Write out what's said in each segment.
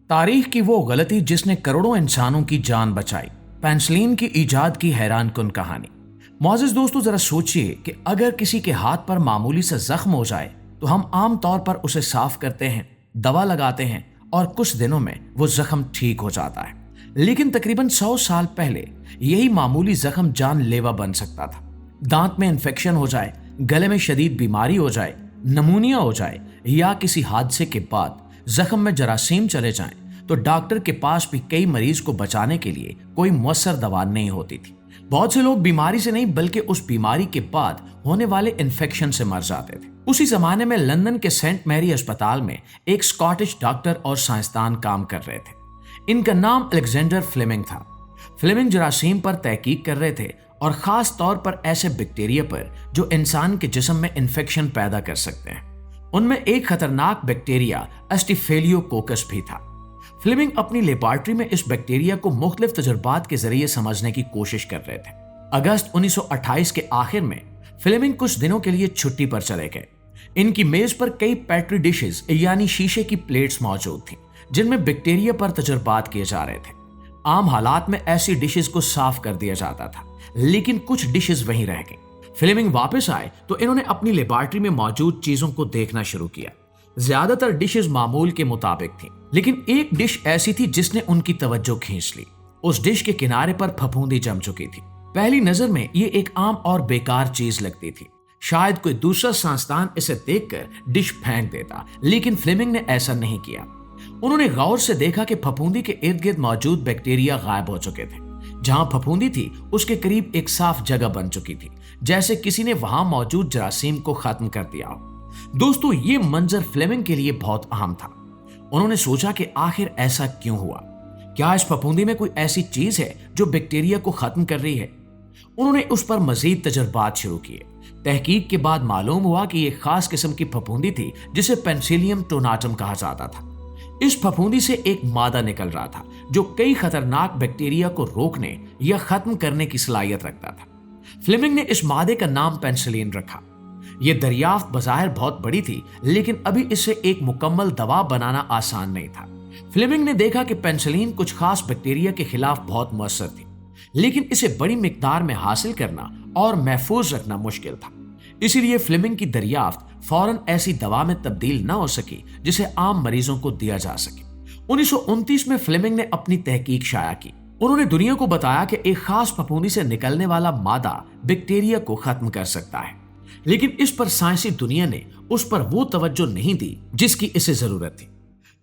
तारीख की वो गलती जिसने करोड़ों इंसानों की जान बचाई, पेनिसिलिन की इजाद की हैरान कुन कहानी। मोअज़्ज़िज़ दोस्तों, जरा सोचिए कि अगर किसी के हाथ पर मामूली सा जख्म हो जाए तो हम आम तौर पर उसे साफ करते हैं, दवा लगाते हैं और कुछ दिनों में वो जख्म ठीक हो जाता है। लेकिन तकरीबन 100 साल पहले यही मामूली जख्म जानलेवा बन सकता था। दांत में इन्फेक्शन हो जाए, गले में शदीद बीमारी हो जाए, नमूनिया हो जाए या किसी हादसे के बाद जख्म में जरासीम चले जाएं, तो डॉक्टर के पास भी कई मरीज को बचाने के लिए कोई मुअस्सर दवा नहीं होती थी। बहुत से लोग बीमारी से नहीं बल्कि उस बीमारी के बाद होने वाले इन्फेक्शन से मर जाते थे। उसी जमाने में लंदन के सेंट मैरी अस्पताल में एक स्कॉटिश डॉक्टर और साइंसदान काम कर रहे थे। इनका नाम अलेक्जेंडर फ्लेमिंग था। फ्लेमिंग जरासीम पर तहकीक कर रहे थे और खास तौर पर ऐसे बैक्टीरिया पर जो इंसान के जिस्म में इन्फेक्शन पैदा कर सकते हैं। उनमें एक खतरनाक बैक्टीरिया एस्टिफेलियोकोकस भी था। फ्लेमिंग अपनी लेबॉर्ट्री में इस बैक्टीरिया को मुख्तलिफ तजुर्बात के जरिए समझने की कोशिश कर रहे थे। अगस्त 1928 के आखिर में फ्लेमिंग कुछ दिनों के लिए छुट्टी पर चले गए। इनकी मेज पर कई पेट्री डिशेस यानी शीशे की प्लेट्स मौजूद थी जिनमें बैक्टीरिया पर तजुर्बात किए जा रहे थे। आम हालात में ऐसी डिशेस को साफ कर दिया जाता था, लेकिन कुछ डिशेस वहीं रह गई। फ्लेमिंग वापस आए तो इन्होंने अपनी लेबॉर्ट्री में मौजूद चीजों को देखना शुरू किया। ज्यादातर डिशेस मामूल के मुताबिक थी, लेकिन एक डिश ऐसी थी जिसने उनकी तवज्जो खींच ली। उस डिश के किनारे पर फफूंदी जम चुकी थी। पहली नजर में ये एक आम और बेकार चीज लगती थी। शायद कोई दूसरा साइंसदान इसे देखकर डिश फेंक देता, लेकिन फ्लेमिंग ने ऐसा नहीं किया। उन्होंने गौर से देखा कि फफूंदी के इर्द गिर्द मौजूद बैक्टीरिया गायब हो चुके थे। जहां फफूंदी थी उसके करीब एक साफ जगह बन चुकी थी, जैसे किसी ने वहां मौजूद जरासीम को खत्म कर दिया हो। दोस्तों, ये मंजर फ्लेमिंग के लिए बहुत अहम था। उन्होंने सोचा कि आखिर ऐसा क्यों हुआ? क्या इस फफूंदी में कोई ऐसी चीज है जो बैक्टीरिया को खत्म कर रही है? उन्होंने उस पर मजीद तजर्बात शुरू किए। तहकीक के बाद मालूम हुआ कि यह खास किस्म की फफूंदी थी जिसे पेनिसिलियम टोनाटम कहा जाता था। इस फफूंदी से एक मादा निकल रहा था जो कई खतरनाक बैक्टीरिया को रोकने या खत्म करने की सलाहियत रखता था। फ्लेमिंग ने इस मादे का नाम पेनिसिलिन रखा। यह दरियाफ्त बज़ाहिर बहुत बड़ी थी, लेकिन अभी इसे एक मुकम्मल दवा बनाना आसान नहीं था। फ्लेमिंग ने देखा कि पेनिसिलिन कुछ खास बैक्टीरिया के खिलाफ बहुत मुअस्सर थी, लेकिन इसे बड़ी मिकदार में हासिल करना और महफूज रखना मुश्किल था। इसीलिए फ्लेमिंग की दरियाफ्त फौरन ऐसी दवा में तब्दील न हो सकी जिसे आम मरीजों को दिया जा सके। 1929 में फ्लेमिंग ने अपनी तहकीक शाया की। उन्होंने दुनिया को बताया कि एक खास फफूंदी से निकलने वाला मादा बैक्टीरिया को खत्म कर सकता है, लेकिन इस पर साइंसी दुनिया ने उस पर वो तवज्जो नहीं दी जिसकी इसे जरूरत थी।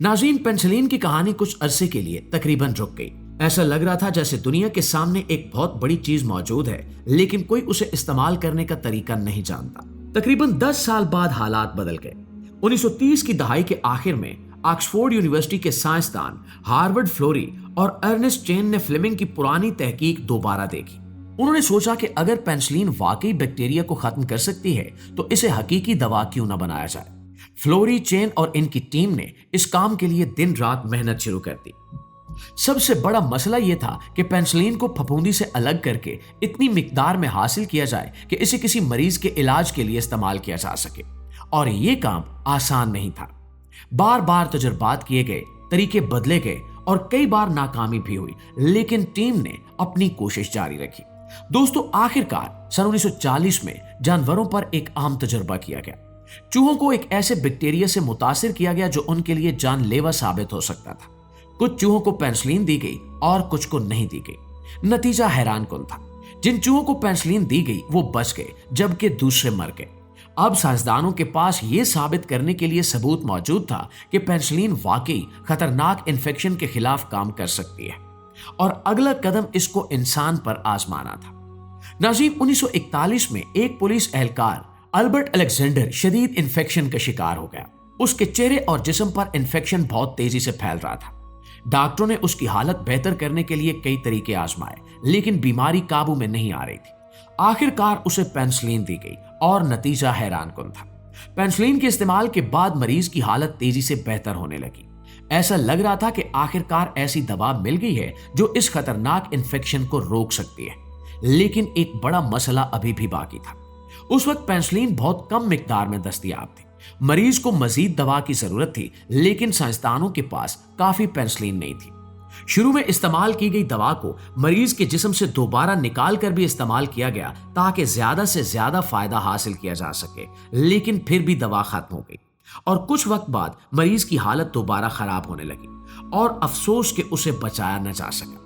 नाज़रीन, पेनिसिलिन की कहानी कुछ अरसे के लिए तकरीबन रुक गई। ऐसा लग रहा था जैसे दुनिया के सामने एक बहुत बड़ी चीज मौजूद है, लेकिन कोई उसे इस्तेमाल करने का तरीका नहीं जानता। तकरीबन 10 साल बाद हालात बदल गए। 1930 की दहाई के आखिर में ऑक्सफोर्ड यूनिवर्सिटी के साइंसदान हार्वर्ड फ्लोरी और अर्नेस्ट चेन ने फ्लेमिंग की पुरानी तहकीक दोबारा देखी। उन्होंने सोचा कि अगर पेनिसिलिन वाकई बैक्टीरिया को खत्म कर सकती है तो इसे हकीकी दवा क्यों न बनाया जाए। फ्लोरी, चेन और इनकी टीम ने इस काम के लिए दिन रात मेहनत शुरू कर दी। सबसे बड़ा मसला यह था कि पेनिसिलिन को फफूंदी से अलग करके इतनी मिकदार में हासिल किया जाए कि इसे किसी मरीज के इलाज के लिए इस्तेमाल किया जा सके, और यह काम आसान नहीं था। बार बार तजुर्बात किए गए, तरीके बदले गए और कई बार नाकामी भी हुई, लेकिन टीम ने अपनी कोशिश जारी रखी। दोस्तों, आखिरकार सन 1940 में जानवरों पर एक आम तजुर्बा किया गया। चूहों को एक ऐसे बैक्टीरिया से मुतासिर किया गया जो उनके लिए जानलेवा साबित हो सकता था। कुछ चूहों को पेनिसिलिन दी गई और कुछ को नहीं दी गई। नतीजा हैरानकुन था। जिन चूहों को पेनिसिलिन दी गई वो बच गए, जबकि दूसरे मर गए। अब साइंसदानों के पास ये साबित करने के लिए सबूत मौजूद था कि पेनिसिलिन वाकई खतरनाक इन्फेक्शन के खिलाफ काम कर सकती है, और अगला कदम इसको इंसान पर आजमाना था। नाज़रीन, 1941 में एक पुलिस एहलकार अल्बर्ट अलेक्जेंडर शदीद इन्फेक्शन का शिकार हो गया। उसके चेहरे और जिस्म पर इन्फेक्शन बहुत तेजी से फैल रहा था। डॉक्टरों ने उसकी हालत बेहतर करने के लिए कई तरीके आजमाए, लेकिन बीमारी काबू में नहीं आ रही थी। आखिरकार उसे पेनिसिलिन दी गई और नतीजा हैरानकुन था। पेनिसिलिन के इस्तेमाल के बाद मरीज की हालत तेजी से बेहतर होने लगी। ऐसा लग रहा था कि आखिरकार ऐसी दवा मिल गई है जो इस खतरनाक इन्फेक्शन को रोक सकती है, लेकिन एक बड़ा मसला अभी भी बाकी था। उस वक्त पेनिसिलिन बहुत कम मिकदार में दस्तयाब थी, मरीज को मजीद दवा की जरूरत थी, लेकिन साइंसदानों के पास काफी पेनिसिलिन नहीं थी। शुरू में इस्तेमाल की गई दवा को मरीज के जिस्म से दोबारा निकाल कर भी इस्तेमाल किया गया ताकि ज्यादा से ज्यादा फायदा हासिल किया जा सके, लेकिन फिर भी दवा खत्म हो गई और कुछ वक्त बाद मरीज की हालत दोबारा खराब होने लगी और अफसोस कि उसे बचाया न जा सका।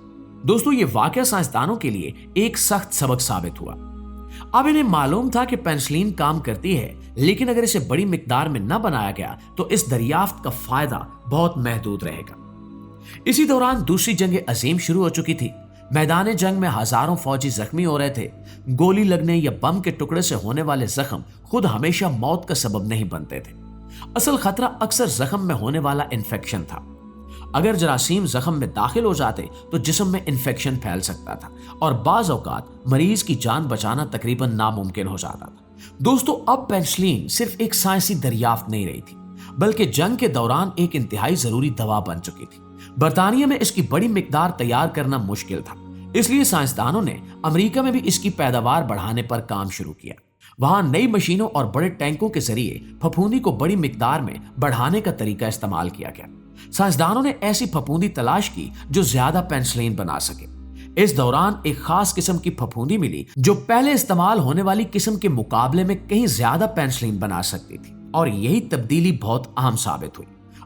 दोस्तों, ये वाकया साइंसदानों के लिए एक सख्त सबक साबित हुआ। अब इन्हें मालूम था कि पेनिसिलिन काम करती है, लेकिन अगर इसे बड़ी मिकदार में न बनाया गया तो इस दरियाफ्त का फायदा बहुत महदूद रहेगा। इसी दौरान दूसरी जंग अजीम शुरू हो चुकी थी। मैदान जंग में हजारों फौजी जख्मी हो रहे थे। गोली लगने या बम के टुकड़े से होने वाले जख्म खुद हमेशा मौत का सबब नहीं बनते थे। असल खतरा अक्सर जख्म में होने वाला इन्फेक्शन था। अगर जरासीम जख्म में दाखिल हो जाते तो जिस्म में इन्फेक्शन फैल सकता था और बाज औकात मरीज की जान बचाना तकरीबन नामुमकिन हो जाता था। दोस्तों, अब पेनिसिलिन सिर्फ एक साइंसी दरियाफ्त नहीं रही थी, बल्कि जंग के दौरान एक इंतहाई जरूरी दवा बन चुकी थी। बरतानिया में इसकी बड़ी मिकदार तैयार करना मुश्किल था, इसलिए साइंसदानों ने अमेरिका में भी इसकी पैदावार बढ़ाने पर काम शुरू किया। वहां नई मशीनों और बड़े टैंकों के जरिए फफूंदी को बड़ी मिकदार में बढ़ाने का तरीका इस्तेमाल किया गया। साइंसदानों ने ऐसी फफूंदी तलाश की जो ज्यादा पेनिसिलिन बना सके। इस दौरान एक खास किस्म की फफूंदी मिली जो पहले इस्तेमाल होने वाली किस्म के मुकाबले में कहीं ज्यादा पेनिसिलिन बना सकती थी और यही तब्दीली बहुत अहम साबित हुई।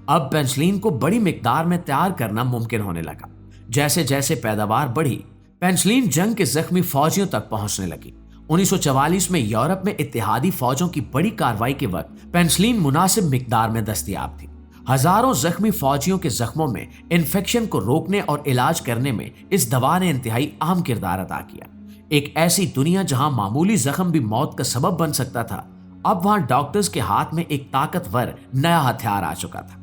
अब पेनिसिलिन को बड़ी मिकदार में तैयार करना मुमकिन होने लगा। जैसे जैसे पैदावार बढ़ी, पेनिसिलिन जंग के जख्मी फौजियों तक पहुंचने लगी। 1944 में यूरोप में इत्तेहादी फौजों की बड़ी कार्रवाई के वक्त पेनिसिलिन मुनासिब मिकदार में दस्तयाब थी। हजारों जख्मी फौजियों के जख्मों में इन्फेक्शन को रोकने और इलाज करने में इस दवा ने इंतहाई अहम किरदार अदा किया। एक ऐसी दुनिया जहां मामूली जख्म भी मौत का सबब बन सकता था, अब वहां डॉक्टर्स के हाथ में एक ताकतवर नया हथियार आ चुका था।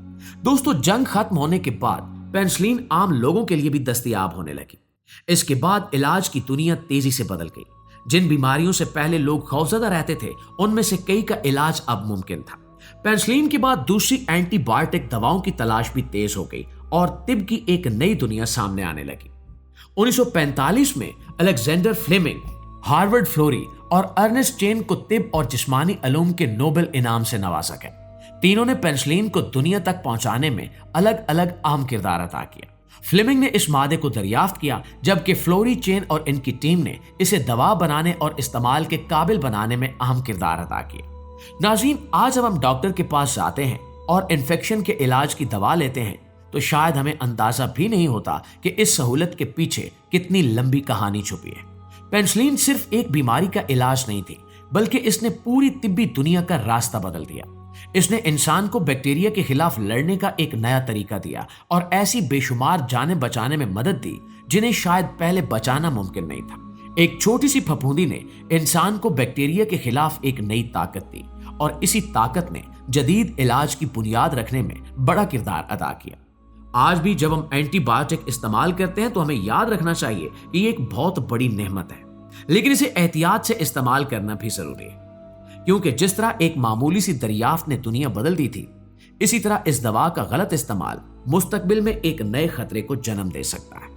दोस्तों, जंग खत्म होने के बाद पेनिसिलिन आम लोगों के लिए भी दस्तयाब होने लगी। इसके बाद इलाज की दुनिया तेजी से बदल गई। जिन बीमारियों से पहले लोग खौफजदा रहते थे, उनमें से कई का इलाज अब मुमकिन था। पेनिसिलिन के बाद दूसरी एंटीबायोटिक दवाओं की तलाश भी तेज हो गई और तिब की एक नई दुनिया सामने आने लगी। 1945 में अलेक्जेंडर फ्लेमिंग, हार्वर्ड फ्लोरी और अर्नेस्ट चेन को तिब और जिस्मानी अलूम के नोबेल इनाम से नवाजा गया। तीनों ने पेनिसिलिन को दुनिया तक पहुंचाने में अलग अलग अहम किरदार अदा किया। फ्लेमिंग ने इस मादे को दरियाफ्त किया, जबकि फ्लोरी, चेन और इनकी टीम ने इसे दवा बनाने और इस्तेमाल के काबिल बनाने में अहम किरदार अदा किया। नाज़रीन, आज जब हम डॉक्टर के पास जाते हैं और इन्फेक्शन के इलाज की दवा लेते हैं तो शायद हमें अंदाजा भी नहीं होता कि इस सहूलत के पीछे कितनी लंबी कहानी छुपी है। पेनिसिलिन सिर्फ एक बीमारी का इलाज नहीं थी, बल्कि इसने पूरी तिब्बी दुनिया का रास्ता बदल दिया। इसने इंसान को बैक्टीरिया के खिलाफ लड़ने का एक नया तरीका दिया और ऐसी बेशुमार जानें बचाने में मदद दी जिन्हें शायद पहले बचाना मुमकिन नहीं था। एक छोटी सी फफूंदी ने इंसान को बैक्टीरिया के खिलाफ एक नई ताकत दी और इसी ताकत ने जदीद इलाज की बुनियाद रखने में बड़ा किरदार अदा किया। आज भी जब हम एंटीबायोटिक इस्तेमाल करते हैं तो हमें याद रखना चाहिए कि ये एक बहुत बड़ी नेमत है, लेकिन इसे एहतियात से इस्तेमाल करना भी जरूरी है, क्योंकि जिस तरह एक मामूली सी दरियाफ्त ने दुनिया बदल दी थी, इसी तरह इस दवा का गलत इस्तेमाल मुस्तकबिल में एक नए खतरे को जन्म दे सकता है।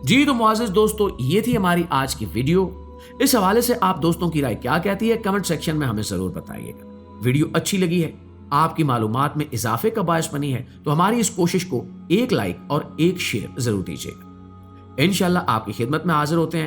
जी तो मुआज़िज़ दोस्तों, ये थी हमारी आज की वीडियो। इस हवाले से आप दोस्तों की राय क्या कहती है, कमेंट सेक्शन में हमें जरूर बताइएगा। वीडियो अच्छी लगी है, आपकी मालूमात में इजाफे का बायस बनी है, तो हमारी इस कोशिश को एक लाइक और एक शेयर जरूर दीजिएगा। इंशाल्लाह आपकी खिदमत में हाजिर होते हैं